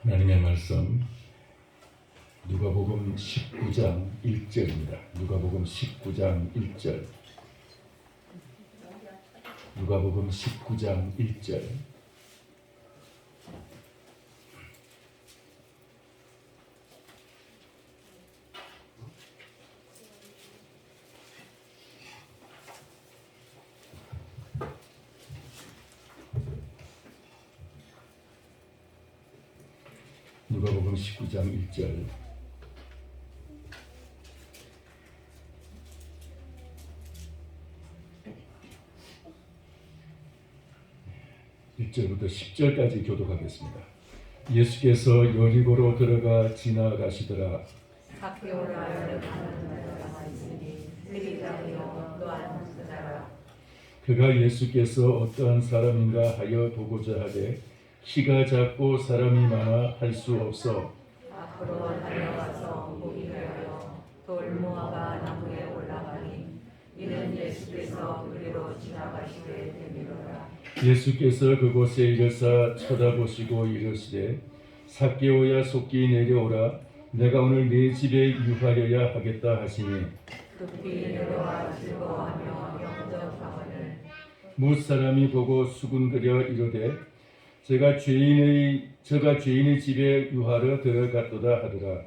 하나님의 말씀 누가복음 19장 1절입니다. 누가복음 19장 1절. 누가복음 19장 1절. 누가복음 19장 1절. (1절부터) (10절까지) 교독하겠습니다. 예수께서 여리고로 들어가 지나가시더라. 삭개오라를 가는 자가 있으니 그리 자리요 또한 그자라. 그가 예수께서 어떠한 사람인가 하여 보고자 하되 키가 작고 사람이 많아 할 수 없어 앞으로 달려가서 보기 위하여 돌무화과 나무에 올라가니 이는 예수께서 그리로 지나가시되 되미로라. 예수께서 그곳에 이르사 쳐다보시고 이르시되 삭개오야 속히 내려오라. 내가 오늘 네 집에 유하여야 하겠다 하시니 급히 내려와 즐거워하며 영접하거늘. 뭇 사람이 보고 수군거려 이르되 저가 죄인의 집에 유하러 들어갔도다 하더라.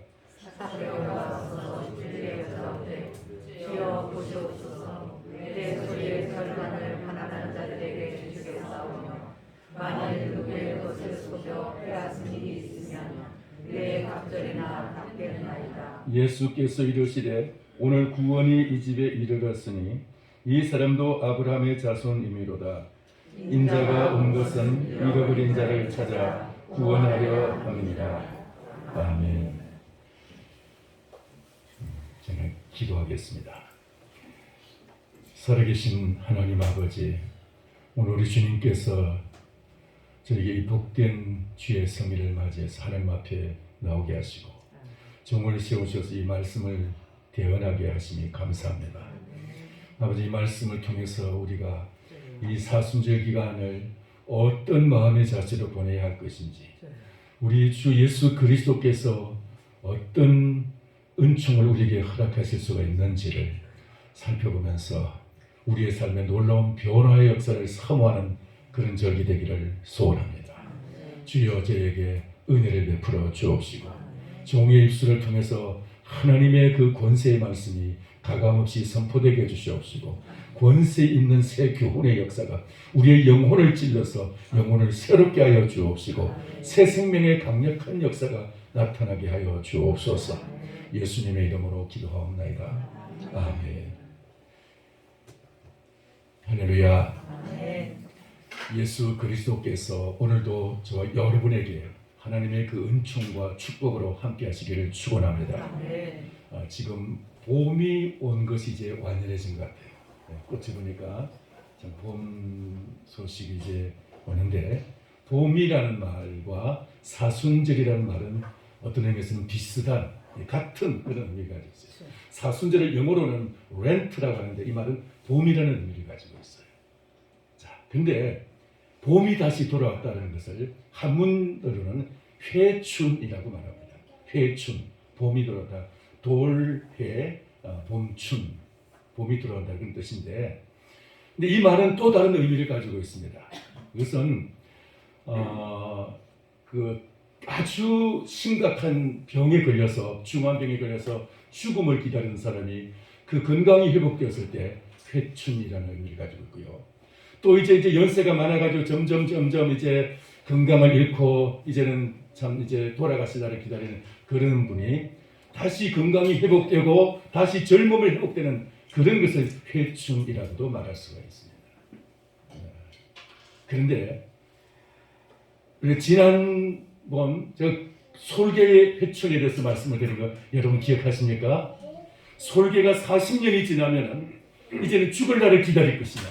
삭개오가 와서 주의 여자오되 주여 보시옵소서. 내 소리에 절반을 가난한 자들에게 주겠사오며 만일 누구의 것을 속여 빼앗은 일이 있으면 내 갑절이나 갚겠나이다. 예수께서 이르시되 오늘 구원이 이 집에 이르렀으니 이 사람도 아브라함의 자손이미로다. 인자가 온 것은 잃어버린 자를 찾아 구원하려 함이니라. 아멘. 저는 기도하겠습니다. 살아계신 하나님 아버지, 오늘 우리 주님께서 저에게 이 복된 주의 성일을 맞이해서 하나님 앞에 나오게 하시고 종을 세우셔서 이 말씀을 대언하게 하시니 감사합니다. 아버지, 이 말씀을 통해서 우리가 이 사순절 기간을 어떤 마음의 자세로 보내야 할 것인지, 우리 주 예수 그리스도께서 어떤 은총을 우리에게 허락하실 수가 있는지를 살펴보면서 우리의 삶에 놀라운 변화의 역사를 사모하는 그런 절기 되기를 소원합니다. 주여 저에게 은혜를 베풀어 주옵시고 종의 입술을 통해서 하나님의 그 권세의 말씀이 가감없이 선포되게 해주시옵시고 권세 있는 새 교훈의 역사가 우리의 영혼을 찔러서 영혼을 새롭게 하여 주옵시고 새 생명의 강력한 역사가 나타나게 하여 주옵소서. 예수님의 이름으로 기도하옵나이다. 아멘. 할렐루야. 예수 그리스도께서 오늘도 저와 여러분에게 하나님의 그 은총과 축복으로 함께 하시기를 축원합니다. 지금 봄이 온 것이 이제 완연해진 것 같아요. 꽃이 보니까 봄 소식이 이제 오는데, 봄이라는 말과 사순절이라는 말은 어떤 의미에서는 비슷한 같은 그런 의미가 있어요. 사순절을 영어로는 렌트라고 하는데 이 말은 봄이라는 의미를 가지고 있어요. 자, 근데 봄이 다시 돌아왔다는 것을 한문으로는 회춘이라고 말합니다. 회춘, 봄이 돌아왔다. 돌회, 봄춘, 봄이 돌아온다 그런 뜻인데, 근데 이 말은 또 다른 의미를 가지고 있습니다. 그것은 그 아주 심각한 병에 걸려서, 중환병에 걸려서 죽음을 기다리는 사람이 그 건강이 회복되었을 때 회춘이라는 의미를 가지고 있고요. 또 이제 연세가 많아가지고 점점 이제 건강을 잃고 이제는 참 이제 돌아가실 날을 기다리는 그런 분이 다시 건강이 회복되고 다시 젊음을 회복되는 그런 것을 회춘이라고도 말할 수가 있습니다. 그런데 지난번 저 솔개의 회춘에 대해서 말씀을 드린 거 여러분 기억하십니까? 솔개가 40년이 지나면 이제는 죽을 날을 기다릴 것이냐,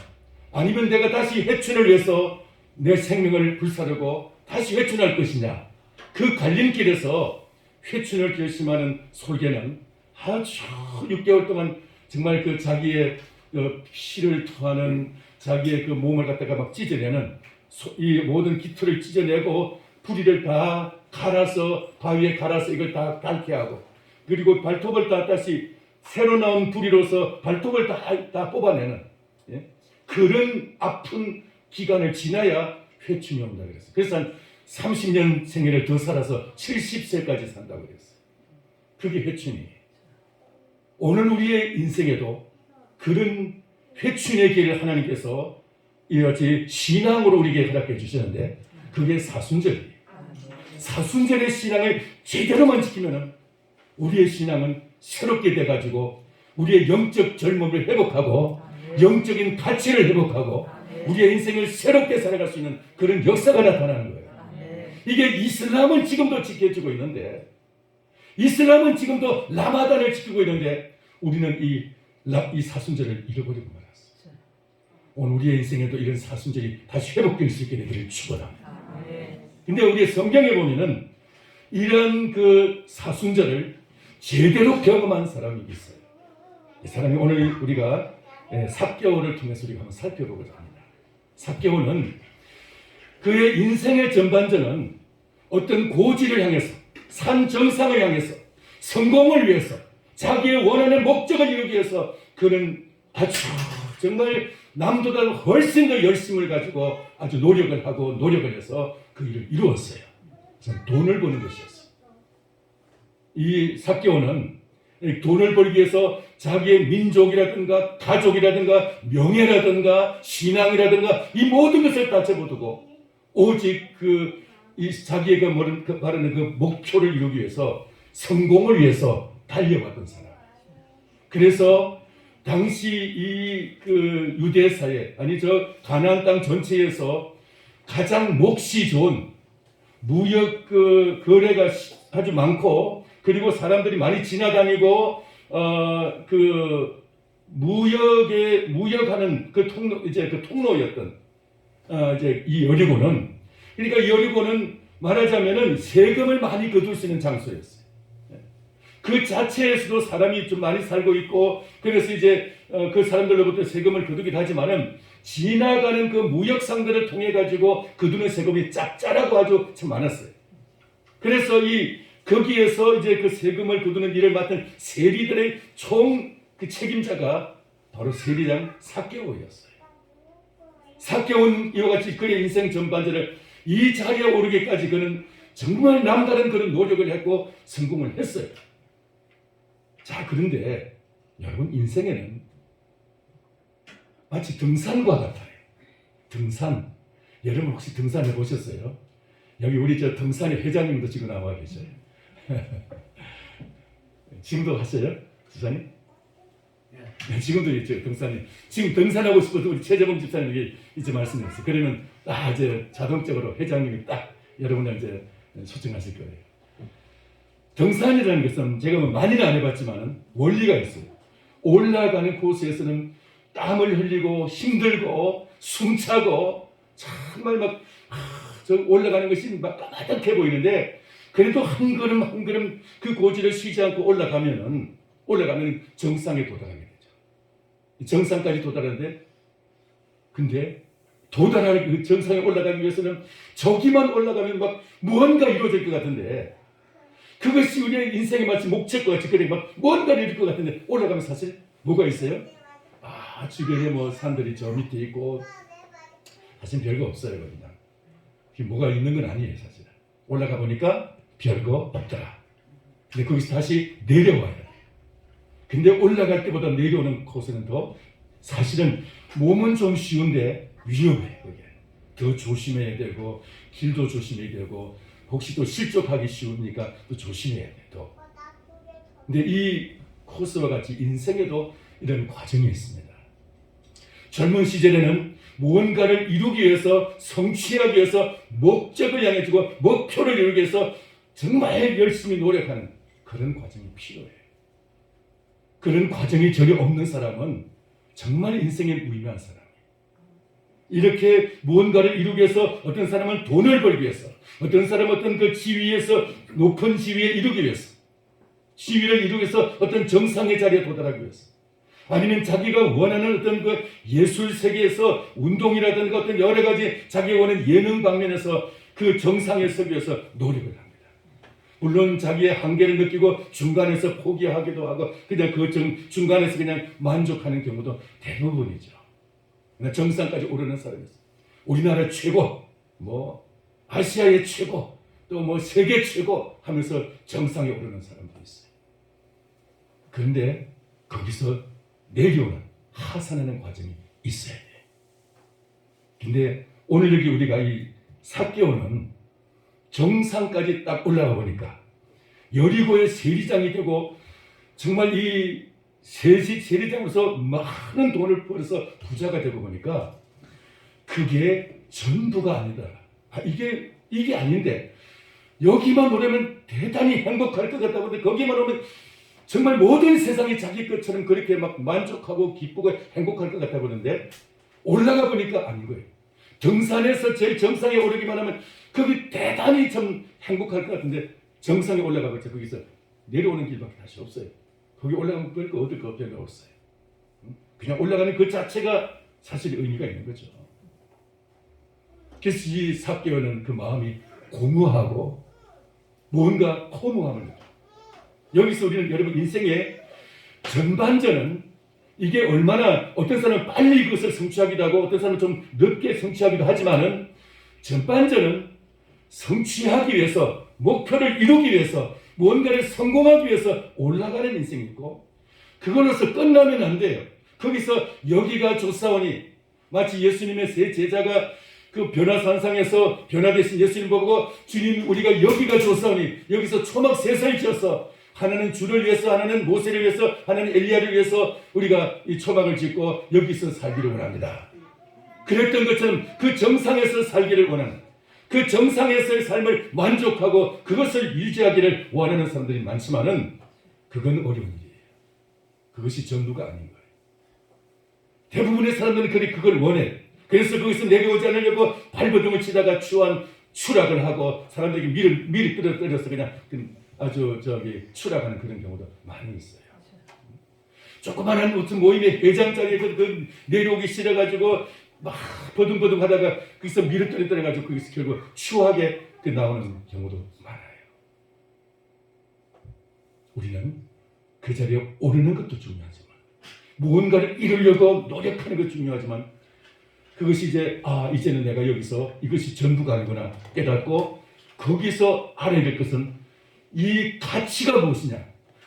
아니면 내가 다시 회춘을 위해서 내 생명을 불사르고 다시 회춘할 것이냐, 그 갈림길에서 회춘을 결심하는 솔개는 아주 6개월 동안 정말 그 자기의 피를 토하는 자기의 그 몸을 갖다가 막 찢어내는 이 모든 기토를 찢어내고 뿌리를 다 갈아서 바위에 갈아서 이걸 다 닳게 하고 그리고 발톱을 다 다시 새로 나온 뿌리로서 발톱을 다 뽑아내는 그런 아픈 기간을 지나야 회춘이 온다 그랬어요. 그래서 한 30년 생애를 더 살아서 70세까지 산다고 그랬어요. 그게 회춘이에요. 오늘 우리의 인생에도 그런 회춘의 길을 하나님께서 이같이 신앙으로 우리에게 허락해 주시는데 그게 사순절이에요. 사순절의 신앙을 제대로만 지키면 우리의 신앙은 새롭게 돼가지고 우리의 영적 젊음을 회복하고 영적인 가치를 회복하고 우리의 인생을 새롭게 살아갈 수 있는 그런 역사가 나타나는 거예요. 이게 이슬람은 지금도 지켜주고 있는데 이슬람은 지금도 라마단을 지키고 있는데 우리는 이 사순절을 잃어버리고 말았어요. 오늘 우리의 인생에도 이런 사순절이 다시 회복될 수 있게 되기를 축원합니다. 근데 우리의 성경에 보면은 이런 그 사순절을 제대로 경험한 사람이 있어요. 이 사람이 오늘 우리가 삭개오를 통해서 우리가 한번 살펴보고자 합니다. 삭개오는 그의 인생의 전반전은 어떤 고지를 향해서 산 정상을 향해서 성공을 위해서 자기의 원하는 목적을 이루기 위해서 그는 아주 정말 남보다 훨씬 더 열심을 가지고 아주 노력을 하고 노력을 해서 그 일을 이루었어요. 그래서 돈을 버는 것이었어요. 이 삭개오는 돈을 벌기 위해서 자기의 민족이라든가 가족이라든가 명예라든가 신앙이라든가 이 모든 것을 다 접어두고 오직 자기가 말하는 그 목표를 이루기 위해서 성공을 위해서 달려왔던 사람. 그래서 당시 유대 사회 가나안 땅 전체에서 가장 몫이 좋은 무역 거래가 아주 많고 그리고 사람들이 많이 지나다니고 무역하는 그 통로였던 이 여리고는 그러니까 이 여리고는 말하자면은 세금을 많이 거둘 수 있는 장소였어요. 그 자체에서도 사람이 좀 많이 살고 있고 그래서 그 사람들로부터 세금을 거두기도 하지만은 지나가는 그 무역상들을 통해 가지고 거두는 세금이 짭짤하고 아주 참 많았어요. 그래서 거기에서 그 세금을 거두는 일을 맡은 세리들의 그 책임자가 바로 세리장 삭개오였어요. 삭개오는 이와 같이 그의 인생 전반전을 이 자리에 오르기까지 그는 정말 남다른 그런 노력을 했고 성공을 했어요. 자, 그런데 여러분 인생에는 마치 등산과 같아요. 등산. 여러분 혹시 등산해 보셨어요? 여기 우리 등산의 회장님도 지금 나와 계셔요. 지금도 하세요? 집사님? 네, 지금도 있죠, 등산이. 지금 등산하고 싶어서 우리 최재범 집사님에게 이제 말씀했어요. 그러면 이제 자동적으로 회장님이 딱 여러분을 이제 초청하실 거예요. 등산이라는 것은 제가 많이는 안 해봤지만 원리가 있어요. 올라가는 코스에서는 땀을 흘리고 힘들고 숨차고 정말 올라가는 것이 막 까마득해 보이는데 그래도 한 걸음 한 걸음 그 고지를 쉬지 않고 올라가면 정상에 도달하게 되죠. 정상까지 도달하는데 근데 도달하는 그 정상에 올라가기 위해서는 저기만 올라가면 막 무언가 이루어질 것 같은데 그것이 우리의 인생에 마치 목책과 같이 그래 막 무언가를 이룰 것 같은데 올라가면 사실 뭐가 있어요? 주변에 산들이 저 밑에 있고 사실 별거 없어요. 그냥 뭐가 있는 건 아니에요. 사실은 올라가 보니까 별거 없더라. 근데 거기서 다시 내려와야 돼요. 근데 올라갈 때보다 내려오는 코스는 더 사실은 몸은 좀 쉬운데 위험해요. 그게 더 조심해야 되고 길도 조심해야 되고 혹시 또 실족하기 쉬우니까 또 조심해야 돼. 또. 근데 이 코스와 같이 인생에도 이런 과정이 있습니다. 젊은 시절에는 무언가를 이루기 위해서 성취하기 위해서 목적을 향해 주고 목표를 이루기 위해서 정말 열심히 노력하는 그런 과정이 필요해요. 그런 과정이 전혀 없는 사람은 정말 인생에 무의미한 사람이에요. 이렇게 무언가를 이루기 위해서 어떤 사람은 돈을 벌기 위해서 어떤 사람은 어떤 그 지위에서 높은 지위에 이루기 위해서 지위를 이루기 위해서 어떤 정상의 자리에 도달하기 위해서 아니면 자기가 원하는 어떤 예술 세계에서 운동이라든가 어떤 여러 가지 자기가 원하는 예능 방면에서 그 정상에 서기 위해서 노력을 합니다. 물론 자기의 한계를 느끼고 중간에서 포기하기도 하고 그냥 그 중간에서 그냥 만족하는 경우도 대부분이죠. 정상까지 오르는 사람이 있어요. 우리나라 최고, 뭐 아시아의 최고, 또 뭐 세계 최고 하면서 정상에 오르는 사람도 있어요. 그런데 거기서 내려오는 하산하는 과정이 있어야 돼요. 근데 오늘 여기 우리가 이 삭개오는 정상까지 딱 올라가 보니까 여리고의 세리장이 되고 정말 이 세리장으로서 많은 돈을 벌어서 부자가 되고 보니까 그게 전부가 아니다. 이게 아닌데 여기만 오려면 대단히 행복할 것 같다고 하는데 거기만 오면 정말 모든 세상이 자기 것처럼 그렇게 막 만족하고 기쁘고 행복할 것 같다고 하는데 올라가 보니까 아닌 거예요. 등산에서 제일 정상에 오르기만 하면 거기 대단히 참 행복할 것 같은데 정상에 올라가봤자 거기서 내려오는 길밖에 다시 없어요. 거기 올라가면 그거 얻을 거 별로 없어요. 그냥 올라가는 그 자체가 사실 의미가 있는 거죠. 그래서 이 삭개오는 그 마음이 공허하고 뭔가 허무함을 느껴요. 여기서 우리는 여러분 인생의 전반전은 이게 얼마나 어떤 사람은 빨리 그것을 성취하기도 하고 어떤 사람은 좀 늦게 성취하기도 하지만은 전반전은 성취하기 위해서 목표를 이루기 위해서 무언가를 성공하기 위해서 올라가는 인생이 있고 그걸로서 끝나면 안 돼요. 거기서 여기가 좋사오니 마치 예수님의 세 제자가 그 변화산상에서 변화되신 예수님 보고 주님 우리가 여기가 좋사오니 여기서 초막 셋을 지어서 하나는 주를 위해서 하나는 모세를 위해서 하나는 엘리야를 위해서 우리가 이 초막을 짓고 여기서 살기를 원합니다. 그랬던 것처럼 그 정상에서 살기를 원하는 그 정상에서의 삶을 만족하고 그것을 유지하기를 원하는 사람들이 많지만은 그건 어려운 일이에요. 그것이 전부가 아닌 거예요. 대부분의 사람들은 그걸 원해. 그래서 거기서 내려오지 않으려고 발버둥을 치다가 추락을 하고 사람들에게 밀을 끌어들여서 그냥 아주 추락하는 그런 경우도 많이 있어요. 조그마한 무슨 모임의 회장 자리에 내려오기 싫어가지고 막 버둥버둥 하다가 거기서 밀을 떨어뜨려가지고 거기서 결국 추하게 나오는 경우도 많아요. 우리는 그 자리에 오르는 것도 중요하지만 무언가를 이루려고 노력하는 것도 중요하지만 그것이 이제는 내가 여기서 이것이 전부가 아니구나 깨닫고 거기서 알아야 될 것은 이 가치가 무엇이냐,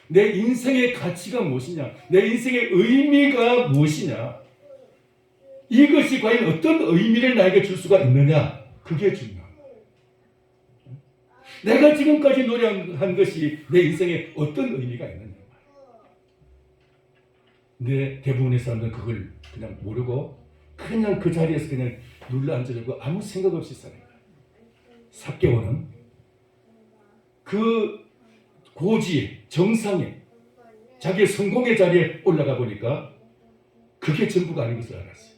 내 인생의 가치가 무엇이냐, 내 인생의 의미가 무엇이냐, 이것이 과연 어떤 의미를 나에게 줄 수가 있느냐, 그게 중요합니다. 내가 지금까지 노력한 것이 내 인생에 어떤 의미가 있느냐. 근데 대부분의 사람들은 그걸 그냥 모르고 그냥 그 자리에서 그냥 눌러앉으려고 아무 생각 없이 사는 거예요. 삭개오는 그 고지 정상에 자기의 성공의 자리에 올라가 보니까 그게 전부가 아닌 것을 알았어요.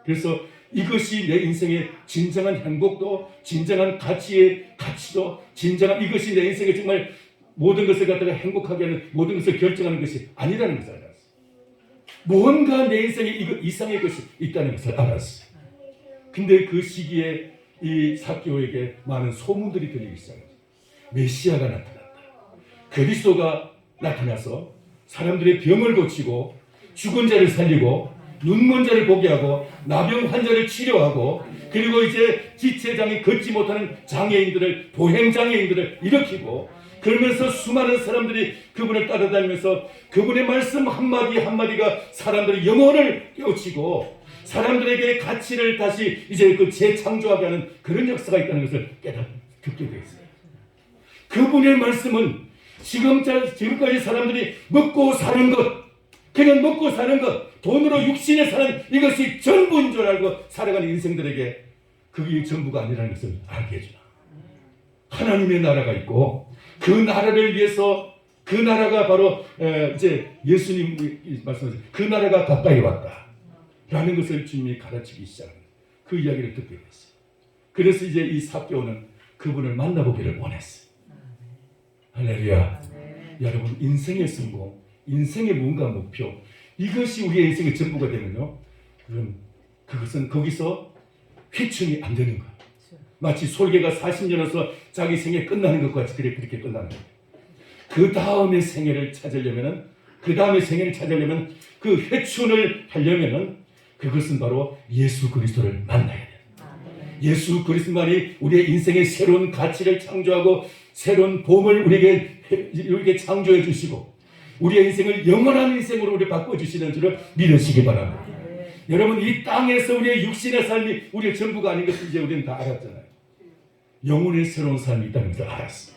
그래서 이것이 내 인생의 진정한 행복도 진정한 가치도 진정한 이것이 내 인생의 정말 모든 것을 갖다가 행복하게 하는 모든 것을 결정하는 것이 아니라는 것을 알았어요. 무언가 내 인생에 이상의 것이 있다는 것을 알았어요. 근데 그 시기에 이 삭개오에게 많은 소문들이 들리기 시작합니다. 메시아가 나타났다. 그리스도가 나타나서 사람들의 병을 고치고 죽은 자를 살리고 눈먼 자를 보게 하고 나병 환자를 치료하고 그리고 이제 지체장애 걷지 못하는 장애인들을 보행장애인들을 일으키고 그러면서 수많은 사람들이 그분을 따라다니면서 그분의 말씀 한마디 한마디가 사람들의 영혼을 깨우치고 사람들에게 가치를 다시 이제 재창조하게 하는 그런 역사가 있다는 것을 듣게 되었어요. 그분의 말씀은 지금까지 사람들이 먹고 사는 것, 그냥 먹고 사는 것, 돈으로 육신에 사는 이것이 전부인 줄 알고 살아가는 인생들에게 그게 전부가 아니라는 것을 알게 해주나. 하나님의 나라가 있고 그 나라를 위해서 그 나라가 바로 이제 예수님이 말씀하신 그 나라가 가까이 왔다 라는 것을 주님이 가르치기 시작합니다. 그 이야기를 듣게 됐어요. 그래서 이제 이 삭개오는 그분을 만나보기를 원했어요. 할렐루야. 여러분 인생의 성공, 인생의 뭔가 목표 이것이 우리의 인생의 전부가 되면요 그것은 거기서 휘청이 안 되는 거예요. 마치 솔개가 40년에서 자기 생애 끝나는 것 같이 그렇게 끝나는 거예요. 그 다음에 생애를 찾으려면 그 회춘을 하려면 그것은 바로 예수 그리스도를 만나야 돼요. 예수 그리스도만이 우리의 인생의 새로운 가치를 창조하고 새로운 봄을 우리에게 창조해 주시고 우리의 인생을 영원한 인생으로 우리 바꿔주시는 줄을 믿으시기 바랍니다. 여러분, 이 땅에서 우리의 육신의 삶이 우리의 전부가 아닌 것을 이제 우리는 다 알았잖아요. 영혼의 새로운 삶이 있다는 것을 알았어요.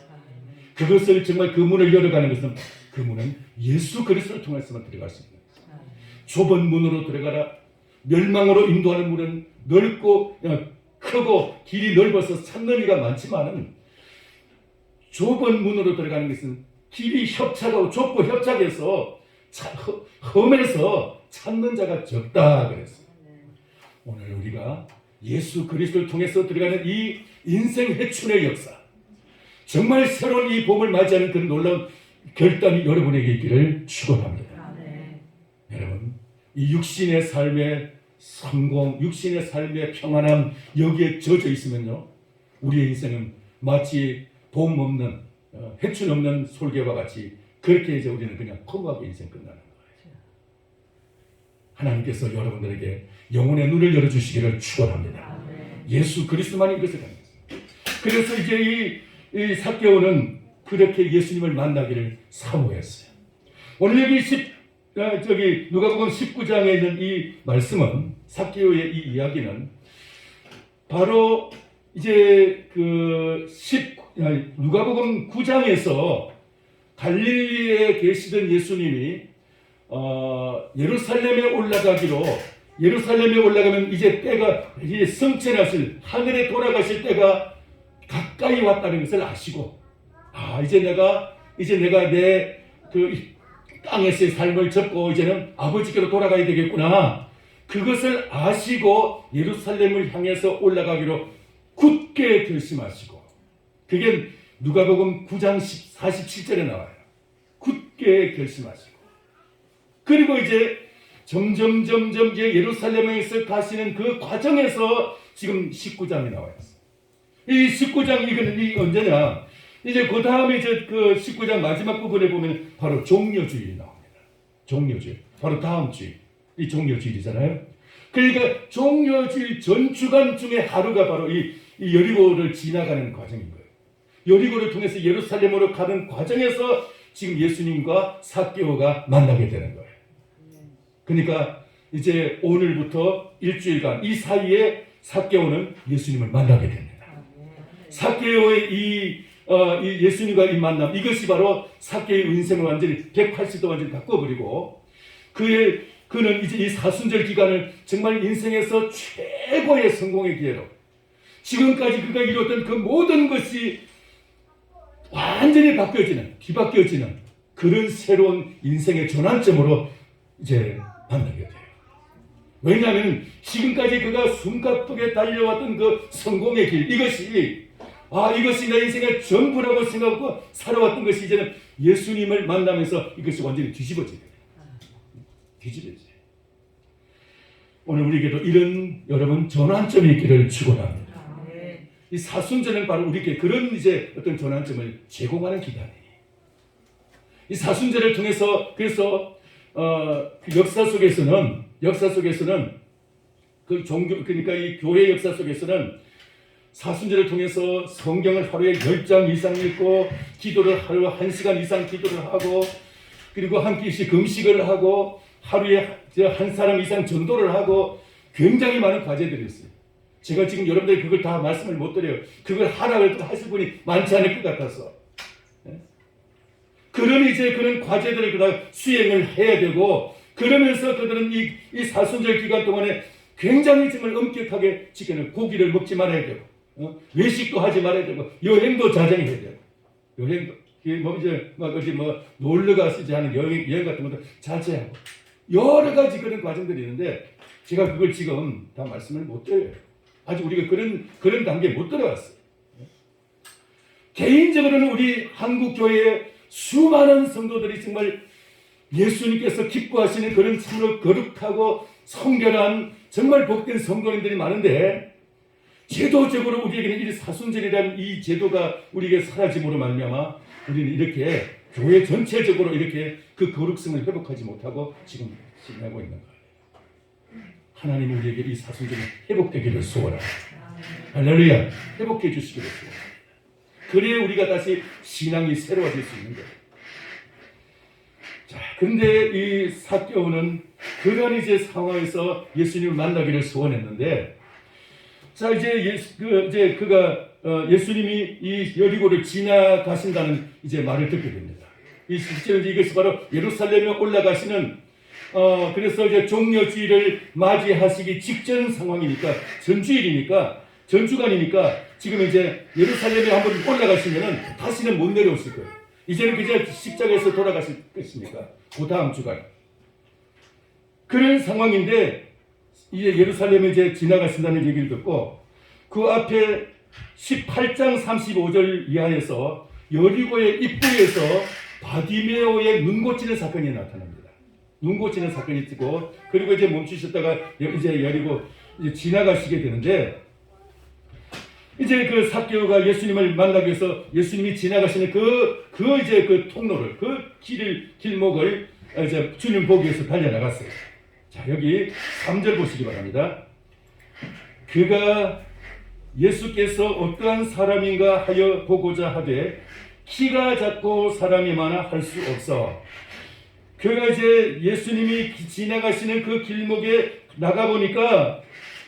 그것을 정말 그 문을 열어가는 것은 그 문은 예수 그리스도를 통해서만 들어갈 수 있는 거예요. 좁은 문으로 들어가라. 멸망으로 인도하는 문은 넓고 크고 길이 넓어서 찾는 이가 많지만은 좁은 문으로 들어가는 것은 길이 협착하고 좁고 협착해서 험해서 찾는 자가 적다 그랬어요. 오늘 우리가 예수 그리스도를 통해서 들어가는 이 인생 회춘의 역사, 정말 새로운 이 봄을 맞이하는 그런 놀라운 결단이 여러분에게 있기를 축원합니다. 여러분, 이 육신의 삶의 성공, 육신의 삶의 평안함 여기에 젖어 있으면요, 우리의 인생은 마치 봄 없는 회춘 없는 솔개와 같이 그렇게 이제 우리는 그냥 허무하게 인생 끝나는 거예요. 하나님께서 여러분들에게 영혼의 눈을 열어주시기를 축원합니다. 예수 그리스도만이 이것을 합니다. 그래서 이제 이 삭개오는 그렇게 예수님을 만나기를 사모했어요. 오늘 여기 누가복음 19장에 있는 이 말씀은, 삭개오의 이 이야기는 바로 이제 누가복음 9장에서 갈릴리에 계시던 예수님이 예루살렘에 올라가면 이제 때가, 이제 성천하실 하늘에 돌아가실 때가 가까이 왔다는 것을 아시고, 이제 내가 내 땅에서의 삶을 접고 이제는 아버지께로 돌아가야 되겠구나. 그것을 아시고 예루살렘을 향해서 올라가기로 굳게 결심하시고, 그게 누가복음 9장 47절에 나와요. 굳게 결심하시고, 그리고 이제 점점 이제 예루살렘에서 가시는 그 과정에서 지금 19장이 나와요. 이 19장 이거는 언제냐? 이제 그 다음에 이제 그 19장 마지막 부분에 보면 바로 종려주일이 나옵니다. 종려주일. 바로 다음 주일. 이 종려주일이잖아요. 그러니까 종려주일 전 주간 중에 하루가 바로 이 여리고를 지나가는 과정인 거예요. 여리고를 통해서 예루살렘으로 가는 과정에서 지금 예수님과 삭개오가 만나게 되는 거예요. 그러니까 이제 오늘부터 일주일간 이 사이에 삭개오는 예수님을 만나게 됩니다. 삭개오의 이 예수님과 이 만남, 이것이 바로 삭개오의 인생을 완전히 180도 완전히 바꿔버리고, 그는 이제 이 사순절 기간을 정말 인생에서 최고의 성공의 기회로, 지금까지 그가 이뤘던 그 모든 것이 완전히 뒤바뀌어지는 그런 새로운 인생의 전환점으로 이제 만나게 돼요. 왜냐하면 지금까지 그가 숨가쁘게 달려왔던 그 성공의 길, 이것이 내 인생의 전부라고 생각하고 살아왔던 것이 이제는 예수님을 만나면서 이것이 완전히 뒤집어져요. 오늘 우리에게도 이런 여러분 전환점이 있기를 축원합니다. 이 사순절은 바로 우리에게 그런 이제 어떤 전환점을 제공하는 기간이에요. 이 사순절을 통해서 그래서 역사 속에서는 그 종교, 그러니까 이 교회 역사 속에서는 사순절을 통해서 성경을 하루에 10장 이상 읽고, 기도를 하루 1시간 이상 기도를 하고, 그리고 한 끼씩 금식을 하고, 하루에 한 사람 이상 전도를 하고, 굉장히 많은 과제들이 있어요. 제가 지금 여러분들이 그걸 다 말씀을 못 드려요. 그걸 하라고 하실 분이 많지 않을 것 같아서. 그런 과제들을 다 수행을 해야 되고, 그러면서 그들은 이 사순절 기간 동안에 굉장히 정말 엄격하게 지키는, 고기를 먹지 말아야 되고, 외식도 하지 말아야 되고, 여행도 자정해야 되고, 여행도 어디 놀러 가서 이제 하는 여행 같은 것도 자제하고, 여러 가지 그런 과정들이 있는데 제가 그걸 지금 다 말씀을 못 드려요. 아직 우리가 그런 단계에 못 들어갔어요. 개인적으로는 우리 한국 교회의 수많은 성도들이 정말 예수님께서 기뻐하시는 그런 참으로 거룩하고 성결한 정말 복된 성도님들이 많은데, 제도적으로 우리에게는 이 사순절이라는 이 제도가 우리에게 사라짐으로 말미암아 우리는 이렇게 교회 전체적으로 이렇게 그 거룩성을 회복하지 못하고 지금 지내고 있는 거예요. 하나님 우리에게 이 사순절이 회복되기를 소원합니다. 할렐루야. 회복해 주시기를 소원합니다. 그래야 우리가 다시 신앙이 새로워질 수 있는 거예요. 자, 근데 이 삭개오는 그런 이제 상황에서 예수님을 만나기를 소원했는데, 자 이제 그가 예수님이 이 여리고를 지나가신다는 이제 말을 듣게 됩니다. 이것이 바로 예루살렘에 올라가시는 그래서 이제 종려주일을 맞이하시기 직전 상황이니까 전주간이니까 지금 이제 예루살렘에 한번 올라가시면은 다시는 못 내려오실 거예요. 이제는 그저 십자가에서 돌아가실 것이니까 그 다음 주간 그런 상황인데 이제 예루살렘에 이제 지나가신다는 얘기를 듣고 그 앞에 18장 35절 이하에서 여리고의 입구에서 바디메오의 눈 고치는 사건이 나타납니다. 눈 고치는 사건이 있고 그리고 이제 멈추셨다가 이제 여리고 이제 지나가시게 되는데 이제 그 삭개오가 예수님을 만나기 위해서 예수님이 지나가시는 이제 그 통로를 길목을 이제 주님 보기 위해서 달려나갔어요. 자, 여기 3절 보시기 바랍니다. 그가 예수께서 어떠한 사람인가 하여 보고자 하되 키가 작고 사람이 많아 할 수 없어. 그가 이제 예수님이 지나가시는 그 길목에 나가보니까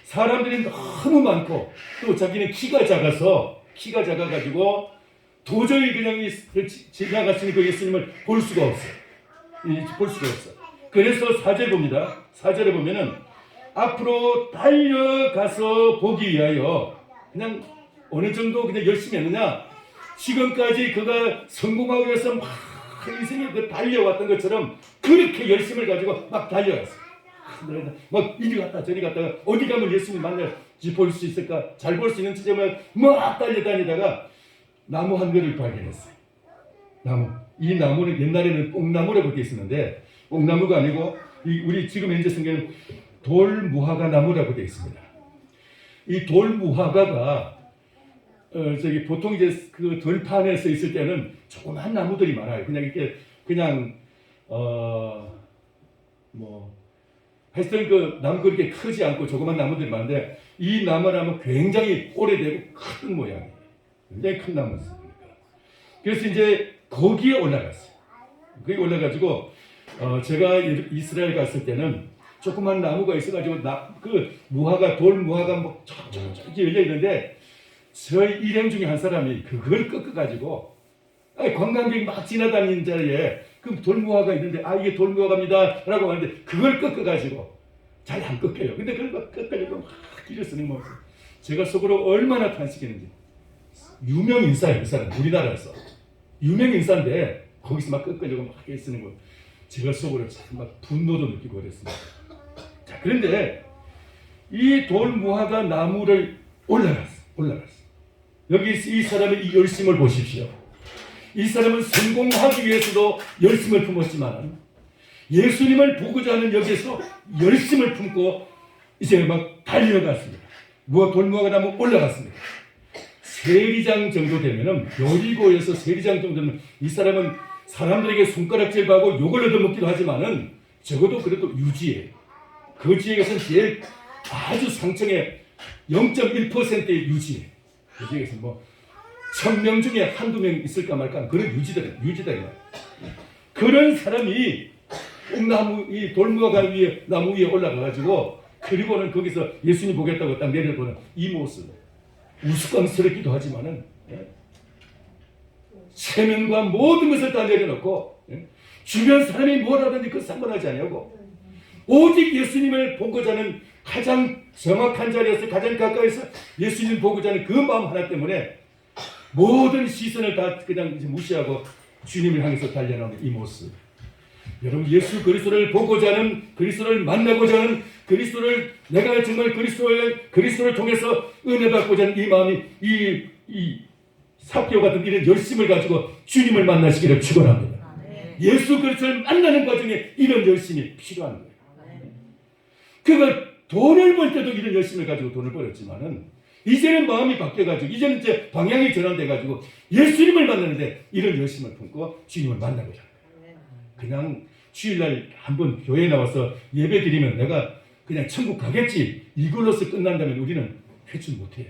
사람들이 너무 많고 또 자기는 키가 작아가지고 도저히 그냥 지나가시는 그 예수님을 볼 수가 없어요. 그래서 4절 봅니다. 4절에 보면은 앞으로 달려가서 보기 위하여 그냥 어느 정도 그냥 열심히 했느냐, 지금까지 그가 성공하기 위해서 막 인생에 달려왔던 것처럼 그렇게 열심을 가지고 막 달려갔어요. 막 이리 갔다 저리 갔다가 어디 가면 예수님 만날지 볼 수 있을까, 잘 볼 수 있는 지점을 막 달려다니다가 나무 한 그루를 발견했어요. 이 나무는 옛날에는 뽕나무라고 되어 있었는데 뽕나무가 아니고 우리 지금 현재 성경은 돌무화과 나무라고 되어 있습니다. 이 돌무화과가 보통 이제 그 들판에 서 있을 때는 조그만 나무들이 많아요. 그냥 이렇게 하여튼 그 나무 그렇게 크지 않고 조그만 나무들이 많은데 이 나무는 굉장히 오래되고 큰 모양이에요. 굉장히 큰 나무였으니까. 그래서 이제 거기에 올라갔어요. 거기 올라가지고 제가 이스라엘 갔을 때는 조그만 나무가 있어가지고 돌무화가 쫙쫙쫙 열려 있는데 저희 일행 중에 한 사람이 그걸 꺾어가지고 관광객이 막 지나다니는 자리에 그 돌무화가 있는데 이게 돌무화과입니다 라고 하는데 그걸 꺾어가지고 잘 안 꺾여요. 근데 그걸 막 꺾으려고 막 길을 쓰는 모습. 제가 속으로 얼마나 탄식했는지. 유명 인사예요, 그 사람. 우리나라에서 유명 인사인데 거기서 막 꺾으려고 막 쓰는 거. 제가 속으로 참 막 분노도 느끼고 그랬습니다. 자, 그런데 이 돌무화과 나무를 올라갔어. 여기 이 사람의 이 열심을 보십시오. 이 사람은 성공하기 위해서도 열심을 품었지만 예수님을 보고자 하는 여기에서 열심을 품고 이제 막 달려갔습니다. 돌무화과 나무 올라갔습니다. 세리장 정도 되면은 여리고에서 세리장 정도 되면 이 사람은 사람들에게 손가락질하고 욕을 얻어먹기도 하지만은 적어도 그래도 유지해요. 그 지역에서는 제일 아주 상층의 0.1%의 유지해. 그 지역에서 1000명 중에 한두 명 있을까 말까 그런 유지들이에요. 그런 사람이 이 돌무화과 나무 위에 올라가가지고 그리고는 거기서 예수님 보겠다고 딱 내려보는 이 모습. 우스꽝스럽기도 하지만은 체면과 모든 것을 다 내려놓고 주변 사람이 뭐라든지 그 상관하지 않냐고 오직 예수님을 보고자 하는 가장 정확한 자리에서 가장 가까이서 예수님 보고자 하는 그 마음 하나 때문에 모든 시선을 다 그냥 무시하고 주님을 향해서 달려나오는 이 모습. 여러분, 예수 그리스도를 보고자 하는, 그리스도를 만나고자 하는, 그리스도를 내가 정말 그리스도를 통해서 은혜 받고자 하는 이 마음이 이 삭개오 같은 이런 열심을 가지고 주님을 만나시기를 축원합니다. 예수 그리스도를 만나는 과정에 이런 열심이 필요한 거예요. 그가 돈을 벌 때도 이런 열심을 가지고 돈을 벌었지만은 이제는 마음이 바뀌어가지고 이제는 이제 방향이 전환돼가지고 예수님을 만나는데 이런 열심을 품고 주님을 만나고자 하는 거예요. 그냥 주일날 한번 교회에 나와서 예배 드리면 내가 그냥 천국 가겠지 이걸로서 끝난다면 우리는 회춘 못해요.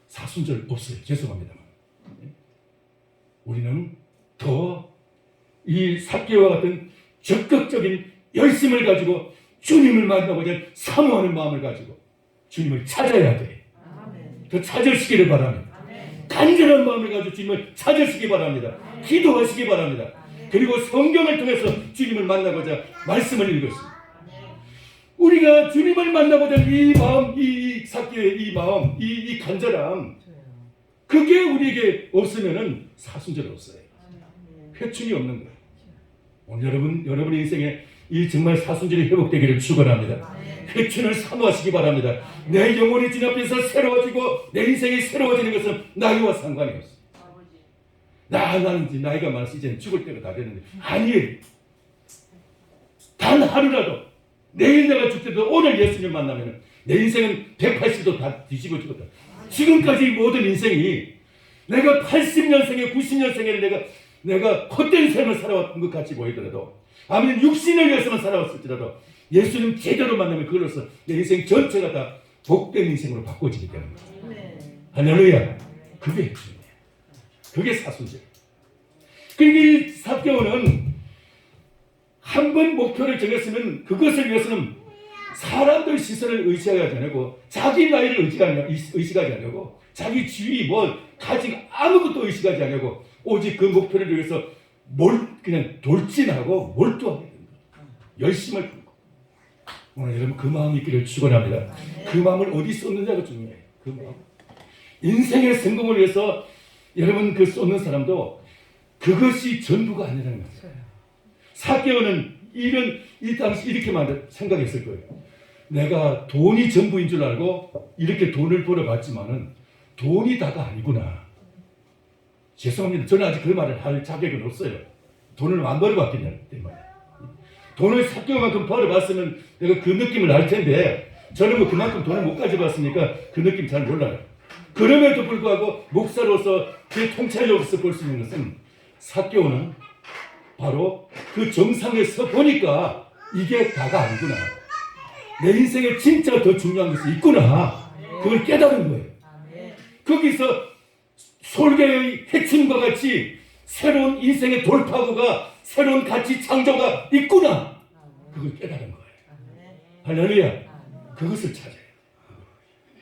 사순절 없어요. 죄송합니다만. 우리는 더 이 삭개와 같은 적극적인 열심을 가지고 주님을 만나고자 사모하는 마음을 가지고 주님을 찾아야 돼. 더 찾으시기를 바랍니다. 간절한 마음을 가지고 주님을 찾으시기 바랍니다. 기도하시기 바랍니다. 그리고 성경을 통해서 주님을 만나고자 말씀을 읽으십니다. 우리가 주님을 만나고자 이 마음, 이 삭개의 이 마음, 이 간절함, 그게 우리에게 없으면은 사순절 없어요. 회춘이 없는 거예요. 오늘 여러분의 인생에 이 정말 사순절이 회복되기를 축원합니다. 회춘을 사모하시기 바랍니다. 내 영혼이 주님 앞에서 새로워지고 내 인생이 새로워지는 것은 나이와 상관이 없어요. 나는 이제 나이가 많아서 이제는 죽을 때가 다 됐는데 아니에요. 단 하루라도 내일 내가 죽더라도 오늘 예수님 만나면 내 인생은 180도 다 뒤집어지거든. 지금까지 모든 인생이 내가 80년생에 90년생에 내가 헛된 삶을 살아왔던 것 같이 보이더라도 아니면 육신을 위해서만 살아왔을지라도 예수님 제대로 만나면 그걸로서 내 인생 전체가 다 복된 인생으로 바꿔지기 때문에 할렐루야. 그게 핵심이에요. 그게 사순절. 그러니까 이 삭개오는 한 번 목표를 정했으면 그것을 위해서는 사람들 시선을 의식하지 않고 자기 나이를 의식하지 않고 자기 지위 가진 아무것도 의식하지 않고 오직 그 목표를 위해서 그냥 돌진하고 몰두하게 됩니다. 열심을 품고 오늘 여러분 그 마음이 있기를 축원합니다. 그 마음을 어디 쏟느냐가 중요해요. 그 마음. 인생의 성공을 위해서 여러분 그 쏟는 사람도 그것이 전부가 아니라는 거예요. 삭개오는 이 당시 이렇게만 생각했을 거예요. 내가 돈이 전부인 줄 알고 이렇게 돈을 벌어봤지만은 돈이 다가 아니구나. 죄송합니다. 저는 아직 그 말을 할 자격은 없어요. 돈을 안 벌어봤기 때문에. 돈을 삭개오만큼 벌어봤으면 내가 그 느낌을 알 텐데 저는 뭐 그만큼 돈을 못 가져봤으니까 그 느낌 잘 몰라요. 그럼에도 불구하고 목사로서 제 통찰력으로서 볼 수 있는 것은 삭개오는 바로 그 정상에 서 보니까 이게 다가 아니구나. 내 인생에 진짜 더 중요한 것이 있구나. 그걸 깨달은 거예요. 거기서 솔개의 해침과 같이 새로운 인생의 돌파구가 새로운 가치 창조가 있구나. 그걸 깨달은 거예요. 할렐루야. 그것을 찾아요.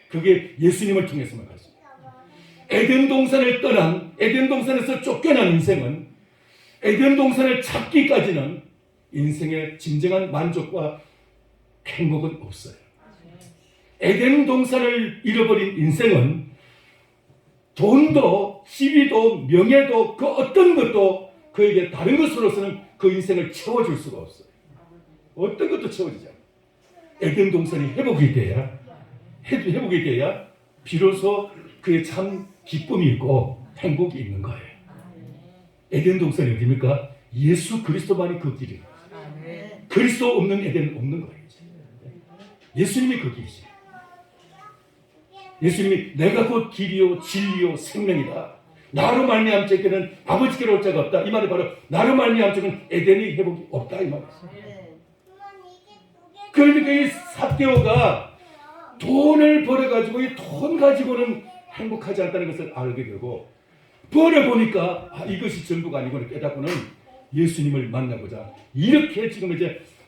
그게 예수님을 통해서만 갈 수 있어요. 에덴 동산을 떠난 에덴 동산에서 쫓겨난 인생은 에덴 동산을 찾기까지는 인생의 진정한 만족과 행복은 없어요. 에덴 동산을 잃어버린 인생은 돈도 시비도 명예도 그 어떤 것도 그에게 다른 것으로서는 그 인생을 채워줄 수가 없어요. 어떤 것도 채워지지 않아요. 에덴 동산이 회복이 돼야 비로소 그의 참 기쁨이 있고 행복이 있는 거예요. 에덴 동산이 어디입니까? 예수 그리스도만이 그 길이에요. 그리스도 없는 에덴은 없는 거예요. 예수님이 그 길이시에요. 예수님이 내가 곧 길이요 진리요 생명이다. 나로 말미암지 않게는 아버지께로 올 자가 없다. 이 말이 바로 나로 말미암지는 에덴이 회복이 없다 이 말이에요. 그러니까 이 삭개오가 돈을 벌어가지고 이 돈 가지고는 행복하지 않다는 것을 알게 되고 벌어보니까 이것이 전부가 아니고는 깨닫고는 예수님을 만나고자 이렇게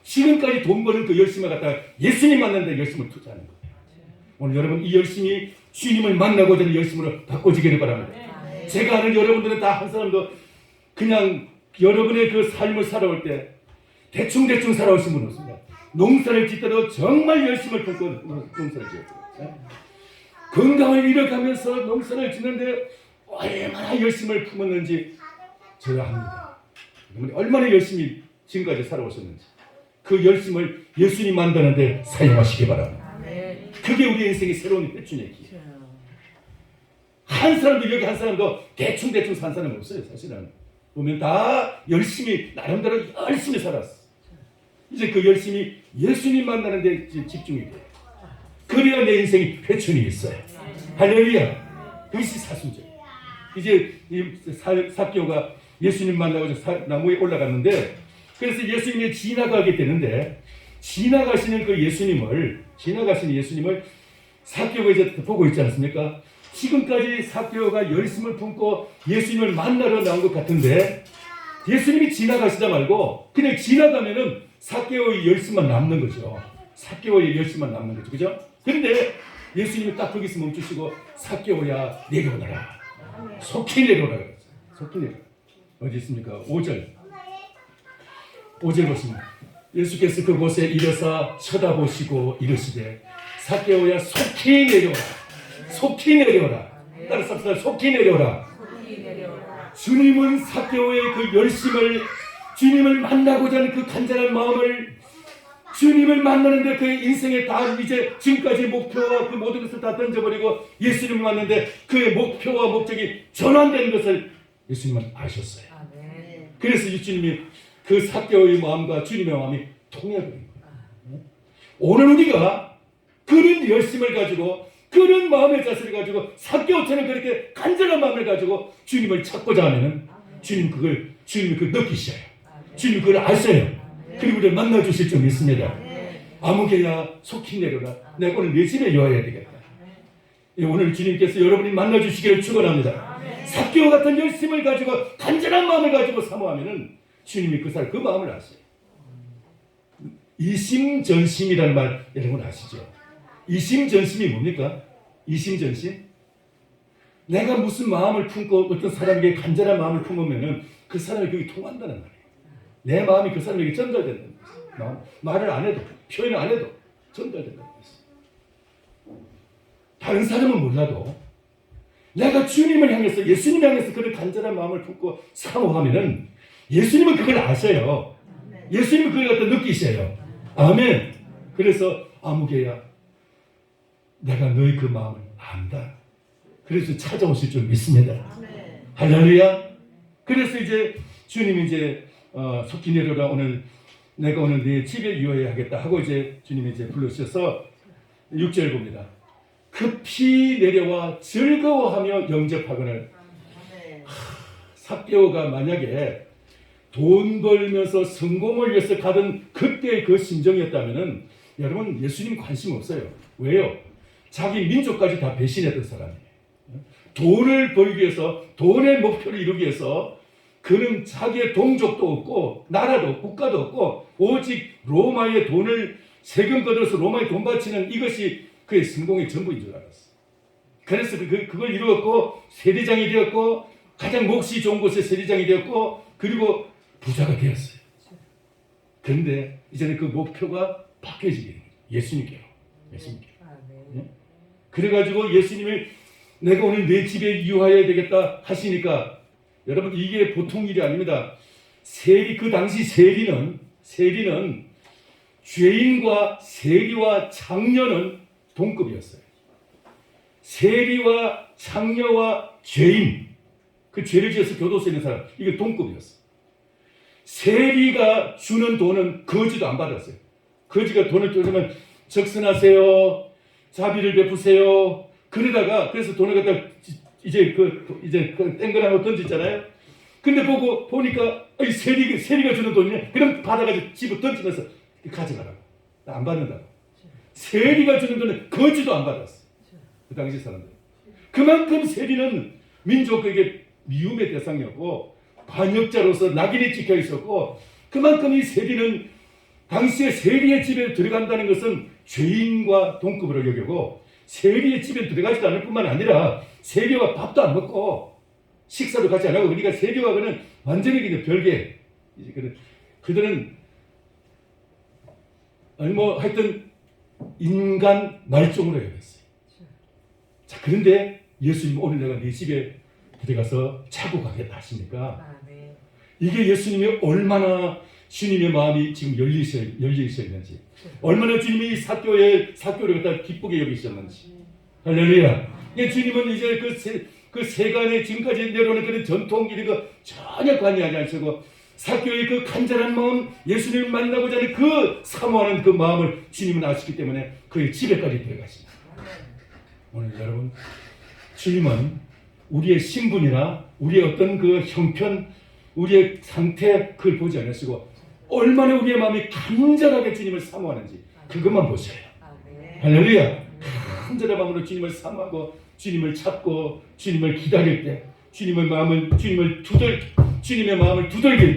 지금까지 돈 버는 그 열심을 갖다가 예수님 만나는 데 열심을 투자하는 거예요. 오늘 여러분 이 열심이 주님을 만나고자 하는 열심으로 바꿔지기를 바랍니다. 제가 아는 여러분들은 다 한 사람도 그냥 여러분의 그 삶을 살아올 때 대충 살아오신 분 없습니다. 농사를 짓더라도 정말 열심을 품고 농사를 지었어요. 건강을 잃어가면서 농사를 짓는데 얼마나 열심을 품었는지 저야 합니다. 얼마나 열심히 지금까지 살아오셨는지 그 열심을 예수님 만드는데 사용하시기 바랍니다. 그게 우리 인생의 새로운 회춘의 길. 한 사람도 여기 한 사람도 대충 산 사람 없어요. 사실은 보면 다 열심히 나름대로 열심히 살았어. 이제 그 열심히 예수님 만나는 데 집중이 돼요. 그 그래야 내 인생이 회춘이 있어요. 할렐루야. 그것이 사순절. 이제 이 삭개오가 예수님 만나고 나무에 올라갔는데, 그래서 예수님이 지나가게 되는데, 지나가시는 예수님을 삭개오가 이제 보고 있지 않습니까? 지금까지 삭개오가 열심을 품고 예수님을 만나러 나온 것 같은데, 예수님이 지나가시다 말고 그냥 지나가면은 삭개오의 열심만 남는 거죠. 삭개오의 열심만 남는 거죠. 그죠? 그런데 예수님이 딱 거기서 멈추시고, 삭개오야 내려오너라. 속히 내려오라 그랬어요. 속히 내려오라. 어디 있습니까? 5절 보시면 예수께서 그곳에 이르사 쳐다보시고 이르시되 삭개오야 속히 내려오라. 속히 내려오라. 따라서 속히 내려오라. 주님은 삭개오의 그 열심을, 주님을 만나고자 하는 그 간절한 마음을, 주님을 만나는데 그의 인생에 다 이제 지금까지 목표와 그 모든 것을 다 던져버리고 예수님을 만나는데 그의 목표와 목적이 전환되는 것을 예수님은 아셨어요. 그래서 주님이 그 삭개오의 마음과 주님의 마음이 통해버린 거예요. 오늘 우리가 그런 열심을 가지고, 그런 마음의 자세를 가지고, 삭개오처럼 그렇게 간절한 마음을 가지고 주님을 찾고자 하면은 주님이 그걸 느끼셔요. 주님이 그걸 아셔요. 그리고 우리를 만나주실 줄 믿습니다. 아무개야 속히 내려라. 내가 오늘 내 집에 요하야 되겠다. 오늘 주님께서 여러분이 만나주시기를 축원합니다. 삭개오 같은 열심을 가지고, 간절한 마음을 가지고 사모하면은 주님이 그 마음을 아셔요. 이심전심이라는 말 여러분 아시죠? 이심전심이 뭡니까? 이심전심? 내가 무슨 마음을 품고 어떤 사람에게 간절한 마음을 품으면은 그 사람이 그게 통한다는 말이에요. 내 마음이 그 사람에게 전달된다는 거예요. 말을 안 해도, 표현을 안 해도 전달된다는 거예요. 다른 사람은 몰라도 내가 주님을 향해서, 예수님을 향해서 그런 간절한 마음을 품고 사모하면은 예수님은 그걸 아셔요. 예수님은 그걸 갖다 느끼셔요. 아멘. 그래서 아무개야 내가 너의 그 마음을 안다. 그래서 찾아오실 줄 믿습니다. 할렐루야. 그래서 이제 주님이 이제 속히 내려라. 내가 오늘 네 집에 유하여 하겠다 하고 이제 주님이 이제 불러주셔서 6절 봅니다. 급히 내려와 즐거워하며 영접하거늘. 삭개오가 만약에 돈 벌면서 성공을 위해서 가던 그때의 그 심정이었다면은 여러분 예수님 관심 없어요. 왜요? 자기 민족까지 다 배신했던 사람이에요. 돈을 벌기 위해서, 돈의 목표를 이루기 위해서 그는 자기의 동족도 없고 나라도 국가도 없고 오직 로마의 돈을 세금 걷어서 로마에 돈 바치는 이것이 그의 성공의 전부인 줄 알았어. 그래서 그걸 이루었고 세리장이 되었고 가장 몫이 좋은 곳에 세리장이 되었고 그리고 부자가 되었어요. 그런데 이제는 그 목표가 바뀌어지게 됩니다. 예수님께로. 그래가지고 예수님이 내가 오늘 내 집에 유하여야 되겠다 하시니까 여러분 이게 보통 일이 아닙니다. 그 당시 세리는 죄인과 세리와 창녀는 동급이었어요. 세리와 창녀와 죄인, 그 죄를 지어서 교도소에 있는 사람, 이게 동급이었어요. 세리가 주는 돈은 거지도 안 받았어요. 거지가 돈을 주면 적선하세요, 자비를 베푸세요. 그러다가 그래서 돈을 갖다 이제 땡그라고 던지잖아요. 근데 보니까 세리가 주는 돈이네. 그럼 받아가지고 집에 던지면서 가져가라고. 안 받는다고. 세리가 주는 돈은 거지도 안 받았어. 그 당시 사람들. 그만큼 세리는 민족에게 미움의 대상이었고 반역자로서 낙인이 찍혀 있었고 그만큼 이 세리는 당시에 세리의 집에 들어간다는 것은 죄인과 동급으로 여기고 세리의 집에 들어가지도 않을 뿐만 아니라 세리와 밥도 안 먹고 식사도 같이 안 하고 그러니까 세리와 그는 완전히 그냥 별개. 그들은 하여튼 인간 말종으로 여겼어요. 자, 그런데 예수님 오늘 내가 네 집에 들어가서 자고 가겠다 하십니까? 이게 예수님이 얼마나 주님의 마음이 지금 열리셨는지, 얼마나 주님이 삭개오를 갖다 기쁘게 여기셨는지. 할렐루야. 주님은 이제 그 세간에 지금까지 내려오는 그런 전통 이런 거 전혀 관여하지 않으시고 삭개오의 그 간절한 마음, 예수님을 만나고자 하는 그 사모하는 그 마음을 주님은 아시기 때문에 그의 집에까지 들어가십니다. 오늘 여러분, 주님은 우리의 신분이나 우리의 어떤 그 형편, 우리의 상태 그걸 보지 않으시고 얼마나 우리의 마음이 간절하게 주님을 사모하는지 그것만 보세요. 할렐루야. 간절한 마음으로 주님을 사모하고 주님을 찾고 주님을 기다릴 때, 주님의 마음을 두들길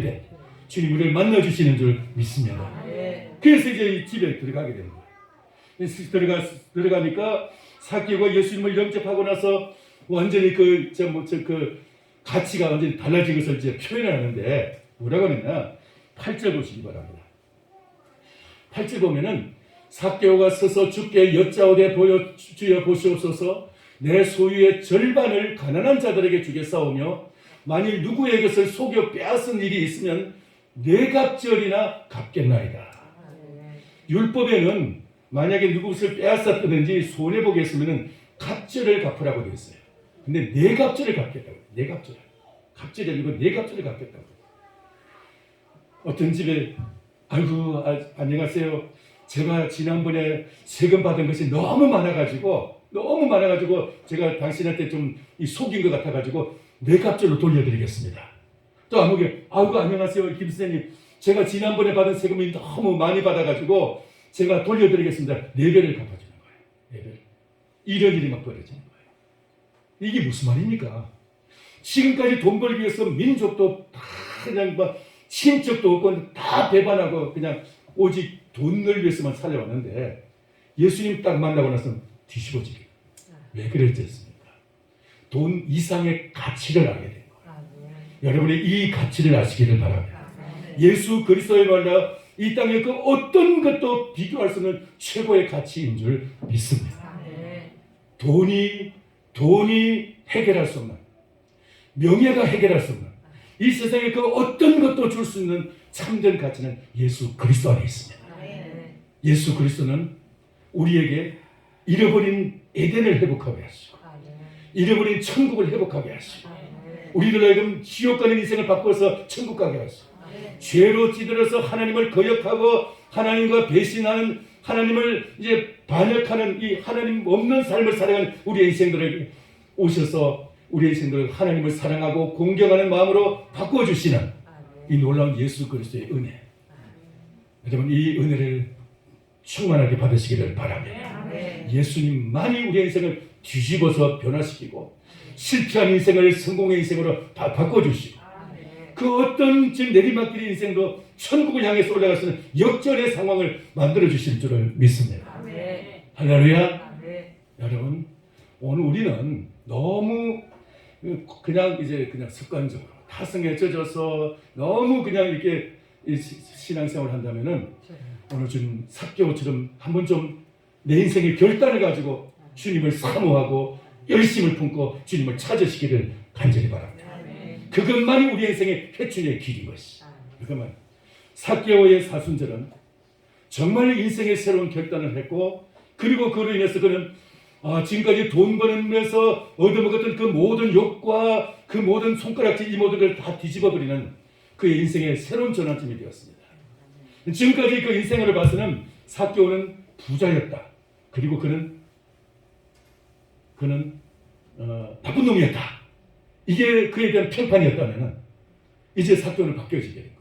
때 주님 우리를 만나주시는 줄 믿습니다. 그래서 이제 이 집에 들어가게 됩니다. 들어가니까 삭개오가 예수님을 영접하고 나서 완전히 그 가치가 완전히 달라진 것을 이제 표현하는데 뭐라고 하느냐? 8절 보시기 바랍니다. 8절 보면은 삭개오가 서서 주께 여짜오되 주여 보시옵소서, 내 소유의 절반을 가난한 자들에게 주겠사오며 만일 누구의 것을 속여 빼앗은 일이 있으면 네 갑절이나 갚겠나이다. 율법에는 만약에 누구 것을 빼앗았다든지 손해보게 했으면 갑절을 갚으라고 되어 있어요. 근데 네 갑절을 갚겠다고. 네 갑절. 갑절이 아니고 네 갑절을 갚겠다고. 어떤 집에 아이고 안녕하세요. 제가 지난번에 세금 받은 것이 너무 많아가지고 제가 당신한테 좀 속인 것 같아가지고 네 갑절로 돌려드리겠습니다. 또 아무게 아이고 안녕하세요 김 선생님, 제가 지난번에 받은 세금이 너무 많이 받아가지고 제가 돌려드리겠습니다. 4배를 갚아주는 거예요. 4배. 이런 일이 막 벌어지는 거예요. 이게 무슨 말입니까? 지금까지 돈 벌기 위해서 민족도 다 그냥 막 친척도 없고 다 배반하고 그냥 오직 돈을 위해서만 살려왔는데 예수님 딱 만나고 나서 뒤집어지게. 왜 그랬겠습니까? 돈 이상의 가치를 알게 된 거예요. 여러분이 이 가치를 아시기를 바랍니다. 예수 그리스도의 말로 이 땅에 그 어떤 것도 비교할 수 없는 최고의 가치인 줄 믿습니다. 돈이 해결할 수 없는, 명예가 해결할 수 없는, 이 세상에 그 어떤 것도 줄 수 있는 참된 가치는 예수 그리스도 안에 있습니다. 예수 그리스도는 우리에게 잃어버린 에덴을 회복하게 하시고 잃어버린 천국을 회복하게 하시고 우리들 하여금 지옥 가는 인생을 바꿔서 천국 가게 하시고 죄로 찌들어서 하나님을 거역하고 하나님과 배신하는, 하나님을 이제 반역하는 이 하나님 없는 삶을 살아가는 우리의 인생들에게 오셔서 우리의 인생들을 하나님을 사랑하고 공경하는 마음으로 바꿔주시는 이 놀라운 예수 그리스도의 은혜. 여러분 이 은혜를 충만하게 받으시기를 바랍니다. 예수님만이 우리의 인생을 뒤집어서 변화시키고 실패한 인생을 성공의 인생으로 바꿔주시고 그 어떤 지금 내리막길 인생도 천국을 향해서 올라갈 수 있는 역전의 상황을 만들어주실 줄을 믿습니다. 할렐루야. 여러분 오늘 우리는 너무 그냥 습관적으로 타성에 젖어서 너무 그냥 이렇게 신앙생활을 한다면은 오늘 좀 삭개오처럼 한번 좀 내 인생의 결단을 가지고 주님을 사모하고 열심을 품고 주님을 찾으시기를 간절히 바랍니다. 그것만이 우리 인생의 회춘의 길인 것이. 그것만. 삭개오의 사순절은 정말 인생의 새로운 결단을 했고 그리고 그로 인해서 그는 지금까지 돈 벌면서 얻어먹었던 그 모든 욕과 그 모든 손가락질 이 모든 걸 다 뒤집어버리는 그의 인생의 새로운 전환점이 되었습니다. 지금까지 그 인생을 봐서는 삭개오는 부자였다. 그리고 그는 나쁜 놈이었다. 이게 그에 대한 평판이었다면 이제 삭개오는 바뀌어지게 된 거예요.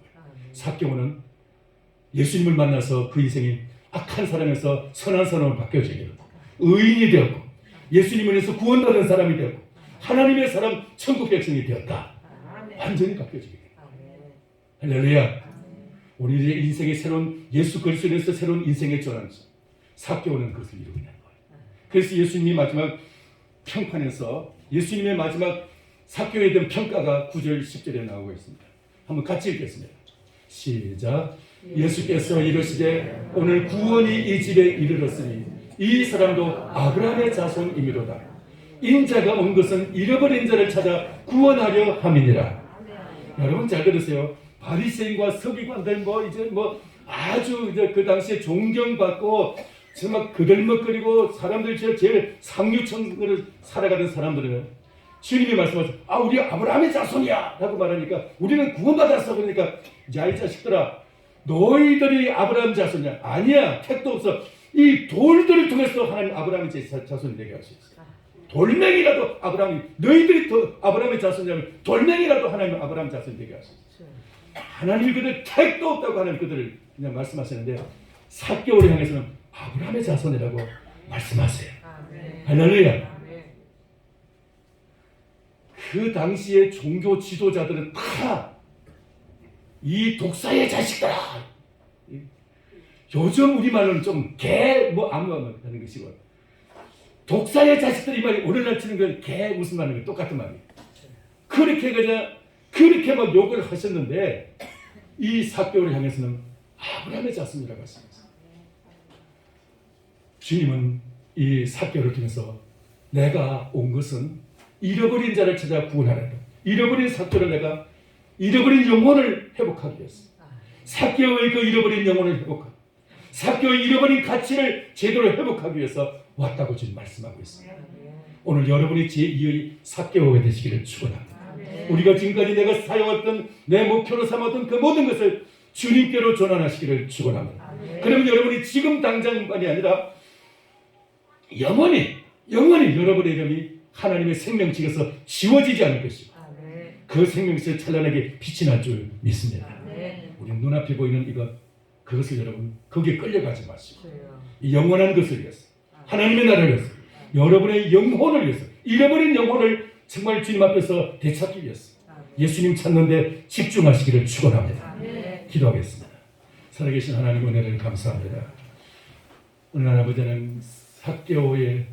삭개오는 예수님을 만나서 그 인생이 악한 사람에서 선한 사람으로 바뀌어지게 되고 의인이 되었고 예수님을 위해서 구원받은 사람이 되었고 하나님의 사람 천국 백성이 되었다. 완전히 바뀌어지게 됩니다. 할렐루야. 우리의 인생의 새로운 예수 그리스도에 대해서 새로운 인생의 전환점. 삭개오는 그것을 이루고 있는 거예요. 그래서 예수님이 마지막 평판에서 예수님의 마지막 삭개오에 대한 평가가 9절 10절에 나오고 있습니다. 한번 같이 읽겠습니다. 시작. 예수께서 이르시되 오늘 구원이 이 집에 이르렀으니 이 사람도 아브라함의 자손이미로다. 인자가 온 것은 잃어버린 자를 찾아 구원하려 함이니라. 여러분 잘 들으세요. 바리새인과 서기관들 아주 그 당시에 존경받고 정말 그들먹거리고 사람들 제일 상류층으로 살아가던 사람들은 주님이 말씀하셔서 우리 아브라함의 자손이야 라고 말하니까 우리는 구원받았어. 그러니까 야 이 자식들아 너희들이 아브라함 자손이야. 아니야. 택도 없어. 이 돌들을 통해서 하나님 아브라함의 자손이 되게 할 수 있어요. 돌멩이라도 아브라함이 너희들이 더 아브라함의 자손이라면 돌멩이라도 하나님 아브라함 자손이 되게 할 수 있어요. 하나님이 그들 택도 없다고 하는 그들을 그냥 말씀하시는데 삭개오를 향해서는 아브라함의 자손이라고 말씀하세요. 할렐루야. 그 당시의 종교 지도자들은 다 이 독사의 자식들아. 요즘 우리말로는 좀 개 뭐 아무 하는 것이고 독사의 자식들이 말이 오늘날 치는 건 개 무슨 말이에요? 똑같은 말이에요. 그렇게 막 욕을 하셨는데 이 삭개오를 향해서는 아브라함의 자손이라고 하십니다. 주님은 이 삭개오를 통해서 내가 온 것은 잃어버린 자를 찾아 구원하라. 잃어버린 삭개오를 내가 잃어버린 영혼을 회복하기 위해서 삭개오의 그 잃어버린 영혼을 회복하고 삭개오의 잃어버린 가치를 제대로 회복하기 위해서 왔다고 지금 말씀하고 있습니다. 오늘 여러분이 제2의 삭개오가 되시기를 축원합니다. 우리가 지금까지 내가 사용했던 내 목표로 삼았던 그 모든 것을 주님께로 전환하시기를 축원합니다. 그러면 여러분이 지금 당장만이 아니라 영원히 여러분의 이름이 하나님의 생명책에서 지워지지 않을 것이고 그 생명책에 찬란하게 빛이 날 줄 믿습니다. 우리 눈앞에 보이는 그것을 여러분 거기에 끌려가지 마시고 이 영원한 것을 위해서 하나님의 나라를 위해서 여러분의 영혼을 위해서 잃어버린 영혼을 정말 주님 앞에서 되찾기 위해서 예수님 찾는데 집중하시기를 축원합니다. 기도하겠습니다. 살아계신 하나님 은혜를 감사합니다. 오늘 아버지는 삭개오의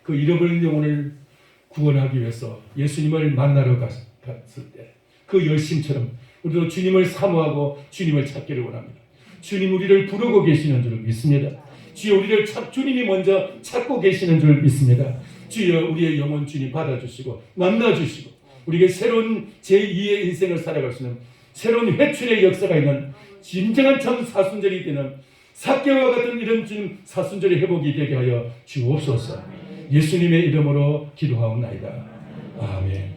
그 잃어버린 영혼을 구원하기 위해서 예수님을 만나러 갔을 때 그 열심처럼 우리도 주님을 사모하고 주님을 찾기를 원합니다. 주님 우리를 부르고 계시는 줄 믿습니다. 주여 우리를 주님이 먼저 찾고 계시는 줄 믿습니다. 주여 우리의 영혼 주님 받아주시고 만나주시고 우리에게 새로운 제2의 인생을 살아갈 수 있는 새로운 회춘의 역사가 있는 진정한 참 사순절이 되는 삭개오와 같은 이런 주님 사순절의 회복이 되게 하여 주옵소서. 예수님의 이름으로 기도하옵나이다. 아멘.